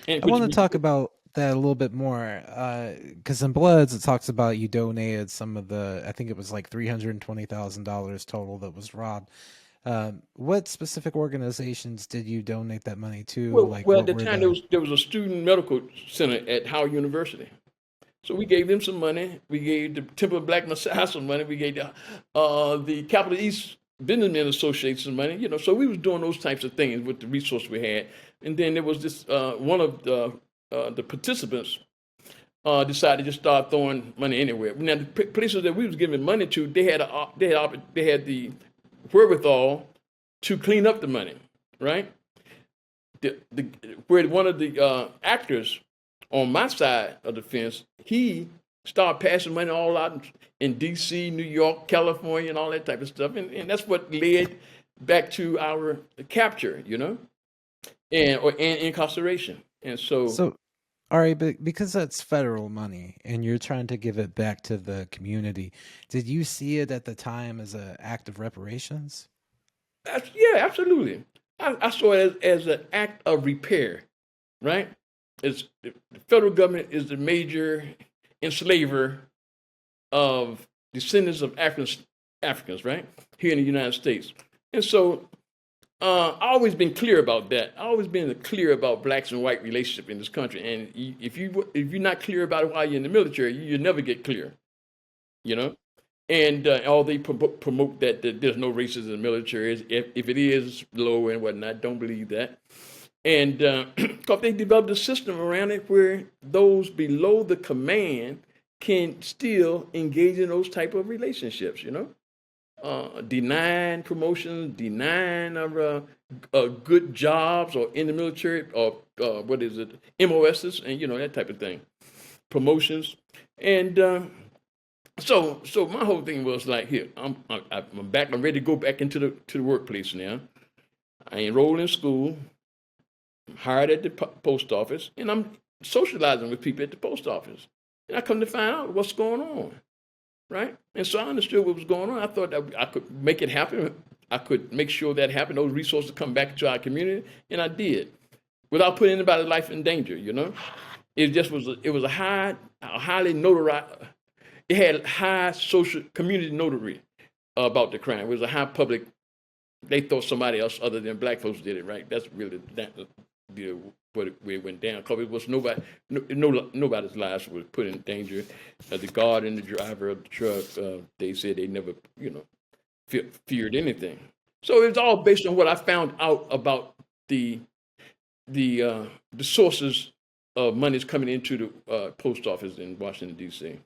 and I which want to we talk about that a little bit more, because in Bloods it talks about you donated some of the, I think it was like $320,000 total that was robbed. What specific organizations did you donate that money to? Like, well, at what the were time the? there was a student medical center at Howard University. So we gave them some money. We gave the Temple of Black Messiah some money. We gave the Capital East Businessmen Association some money. So we was doing those types of things with the resources we had. And then there was this one of the participants decided to just start throwing money anywhere. Now the places that we was giving money to, they had the wherewithal to clean up the money, right? The where one of the actors on my side of the fence, he started passing money all out in D.C., New York, California, and all that type of stuff, and that's what led back to our capture, and incarceration, and so So, all right, but because that's federal money and you're trying to give it back to the community, did you see it at the time as an act of reparations? yeah, absolutely. I saw it as an act of repair, right? The federal government is the major enslaver of descendants of Africans, right, here in the United States. And so I always been clear about that. I always been clear about blacks and white relationship in this country. And if you're not clear about it while you're in the military, you never get clear, you know. And all they promote that there's no racism in the military. If it is low and whatnot, don't believe that. And because they developed a system around it where those below the command can still engage in those type of relationships, denying promotions, denying good jobs or in the military or what is it, MOSs and that type of thing, promotions, and so my whole thing was like, here I'm back, I'm ready to go back into the workplace now. I enrolled in school, I'm hired at the post office, and I'm socializing with people at the post office, and I come to find out what's going on, right? And so I understood what was going on. I thought that I could make it happen. I could make sure that happened. Those resources come back to our community, and I did, without putting anybody's life in danger. It just was. It was a highly notarized. It had high social community notary about the crime. It was a high public. They thought somebody else other than black folks did it, right? That's really where it went down. Because it was nobody's lives was put in danger. The guard and the driver of the truck, they said they never, feared anything. So it's all based on what I found out about the the sources of monies coming into the post office in Washington D.C.